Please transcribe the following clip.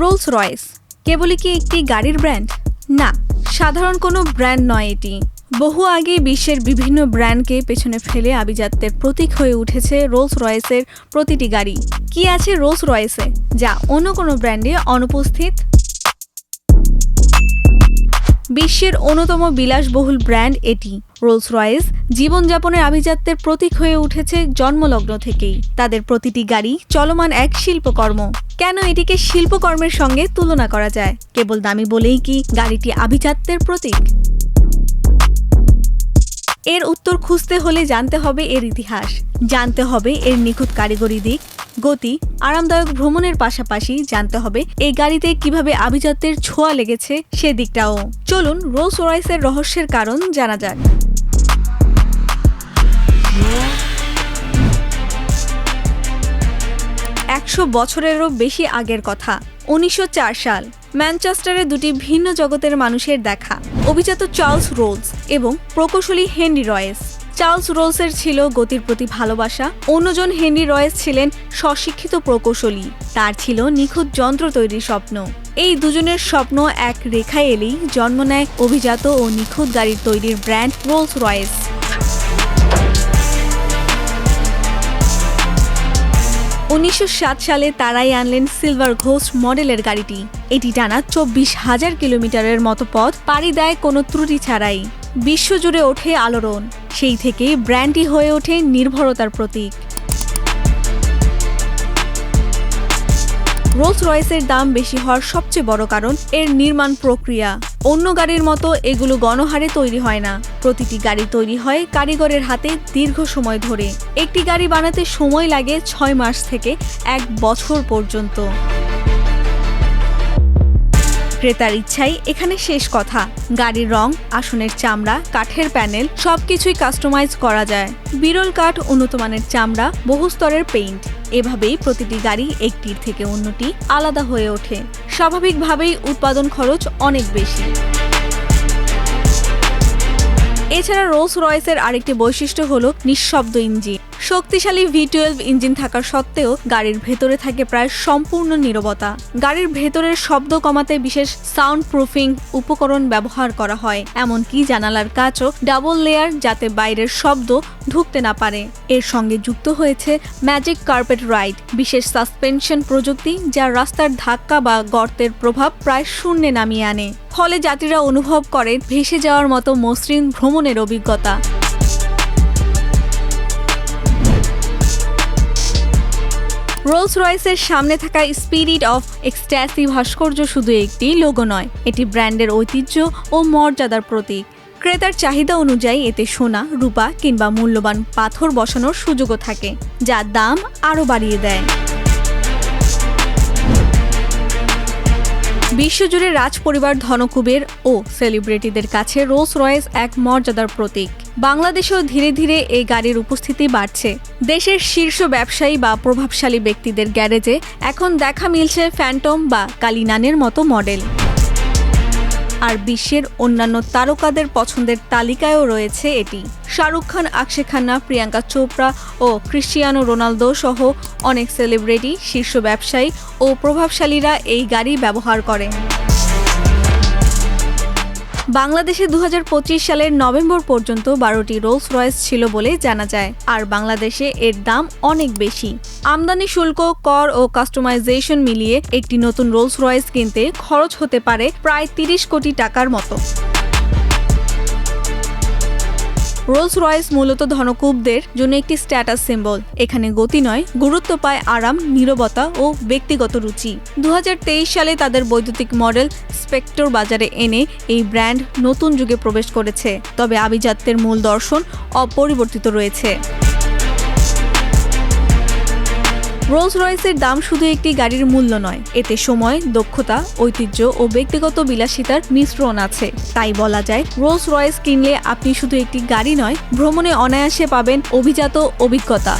Rolls Royce কেবলই কি একটি গাড়ির ব্র্যান্ড? না, সাধারণ কোনো ব্র্যান্ড নয় এটি। বহু আগে বিশ্বের বিভিন্ন ব্র্যান্ডকে পেছনে ফেলে আভিজাত্যের প্রতীক হয়ে উঠেছে রোলস রয়েসের প্রতিটি গাড়ি। কি আছে রোলস রয়েসে যা অন্য কোনো ব্র্যান্ডে অনুপস্থিত? বিশ্বের অন্যতম বিলাসবহুল ব্র্যান্ড এটি। রোলস রয়েস জীবনযাপনের আভিজাত্যের প্রতীক হয়ে উঠেছে জন্মলগ্ন থেকেই। তাদের প্রতিটি গাড়ি চলমান এক শিল্পকর্ম। কেন এটিকে শিল্পকর্মের সঙ্গে তুলনা করা যায়? কেবল দামি বলেই কি গাড়িটি আভিজাত্যের প্রতীক? এর উত্তর খুঁজতে হলে জানতে হবে এর ইতিহাস, জানতে হবে এর নিখুঁত কারিগরি দিক, গতি, আরামদায়ক ভ্রমণের পাশাপাশি জানতে হবে এই গাড়িতে কিভাবে আভিজাত্যের ছোঁয়া লেগেছে সে দিকটাও। চলুন রোলস রয়েসের রহস্যের কারণ জানা যাক। 100 বছরেরও বেশি আগের কথা। 1904 সাল ম্যানচেস্টারে দুটি ভিন্ন জগতের মানুষের দেখা। অভিজাত চার্লস রোলস এবং প্রকৌশলী হেনরি রয়েস। চার্লস রোলসের ছিল গতির প্রতি ভালোবাসা, অন্যজন হেনরি রয়েস ছিলেন স্বশিক্ষিত প্রকৌশলী। তার ছিল নিখুঁত যন্ত্র তৈরির স্বপ্ন। এই দুজনের স্বপ্ন এক রেখায় এলেই জন্ম নেয় অভিজাত ও নিখুঁত গাড়ির তৈরির ব্র্যান্ড রোলস রয়েস। 1907 সালে তারাই আনলেন সিলভার ঘোস্ট মডেলের গাড়িটি। এটি টানা 24,000 কিলোমিটারের মতো পথ পাড়ি দেয় কোনো ত্রুটি ছাড়াই। বিশ্বজুড়ে ওঠে আলোড়ন। সেই থেকে ব্র্যান্ডটি হয়ে ওঠে নির্ভরতার প্রতীক। রোলস রয়েসের দাম বেশি হওয়ার সবচেয়ে বড় কারণ এর নির্মাণ প্রক্রিয়া। অন্য গাড়ির মতো এগুলো গণহারে তৈরি হয় না। প্রতিটি গাড়ি তৈরি হয় কারিগরের হাতে দীর্ঘ সময় ধরে। একটি গাড়ি বানাতে সময় লাগে 6 মাস থেকে 1 বছর পর্যন্ত। ক্রেতার ইচ্ছাই এখানে শেষ কথা। গাড়ির রং, আসনের চামড়া, কাঠের প্যানেল সবকিছুই কাস্টমাইজ করা যায়। বিরল কাঠ, উন্নত মানের চামড়া, বহু স্তরের পেইন্ট। এভাবেই প্রতিটি গাড়ি একটির থেকে অন্যটি আলাদা হয়ে ওঠে। স্বাভাবিকভাবেই উৎপাদন খরচ অনেক বেশি। এছাড়া রোলস রয়েসের আরেকটি বৈশিষ্ট্য হলো নিঃশব্দ ইঞ্জিন। শক্তিশালী V12 ইঞ্জিন থাকার সত্ত্বেও গাড়ির ভেতরে থাকে প্রায় সম্পূর্ণ নীরবতা। গাড়ির ভেতরের শব্দ কমাতে বিশেষ সাউন্ড প্রুফিং উপকরণ ব্যবহার করা হয়। এমনকি জানালার কাচও ডাবল লেয়ার, যাতে বাইরের শব্দ ঢুকতে না পারে। এর সঙ্গে যুক্ত হয়েছে ম্যাজিক কার্পেট রাইড, বিশেষ সাসপেনশন প্রযুক্তি যা রাস্তার ধাক্কা বা গর্তের প্রভাব প্রায় শূন্যে নামিয়ে আনে। ফলে যাত্রীরা অনুভব করে ভেসে যাওয়ার মতো মসৃণ ভ্রমণের অভিজ্ঞতা। রোলস রয়েসের সামনে থাকা স্পিরিট অফ এক্সট্যাসি ভাস্কর্য শুধু একটি লোগো নয়, এটি ব্র্যান্ডের ঐতিহ্য ও মর্যাদার প্রতীক। ক্রেতার চাহিদা অনুযায়ী এতে সোনা, রূপা কিংবা মূল্যবান পাথর বসানোর সুযোগও থাকে, যা দাম আরও বাড়িয়ে দেয়। বিশ্বজুড়ে রাজ পরিবার, ধনকুবের ও সেলিব্রিটিদের কাছে রোলস রয়েস এক মর্যাদার প্রতীক। বাংলাদেশেও ধীরে ধীরে এই গাড়ির উপস্থিতি বাড়ছে। দেশের শীর্ষ ব্যবসায়ী বা প্রভাবশালী ব্যক্তিদের গ্যারেজে এখন দেখা মিলছে ফ্যান্টম বা কালিনানের মতো মডেল। আর বিশ্বের অন্যান্য তারকাদের পছন্দের তালিকায়ও রয়েছে এটি। শাহরুখ খান, অক্ষয় খান্না, প্রিয়াঙ্কা চোপড়া ও ক্রিশ্চিয়ানো রোনালদো সহ অনেক সেলিব্রিটি, শীর্ষ ব্যবসায়ী ও প্রভাবশালীরা এই গাড়ি ব্যবহার করেন। বাংলাদেশে 2025 সালের নভেম্বর পর্যন্ত 12টি রোলস রয়েস ছিল বলে জানা যায়। আর বাংলাদেশে এর দাম অনেক বেশি। আমদানি শুল্ক, কর ও কাস্টমাইজেশন মিলিয়ে একটি নতুন রোলস রয়েস কিনতে খরচ হতে পারে প্রায় 30 কোটি টাকার মতো। রোলস রয়েস মূলত ধনকুবদের জন্য একটি স্ট্যাটাস সিম্বল। এখানে গতি নয়, গুরুত্ব পায় আরাম, নীরবতা ও ব্যক্তিগত রুচি। 2023 সালে তাদের বৈদ্যুতিক মডেল স্পেক্টর বাজারে এনে এই ব্র্যান্ড নতুন যুগে প্রবেশ করেছে। তবে আভিজাত্যের মূল দর্শন অপরিবর্তিত রয়েছে। রোলস রয়েসের দাম শুধু একটি গাড়ির মূল্য নয়, এতে সময়, দক্ষতা, ঐতিহ্য ও ব্যক্তিগত বিলাসিতার মিশ্রণ আছে। তাই বলা যায় রোলস রয়েস কিনলে আপনি শুধু একটি গাড়ি নয়, ভ্রমণে অনায়াসে পাবেন অভিজাত অভিজ্ঞতা।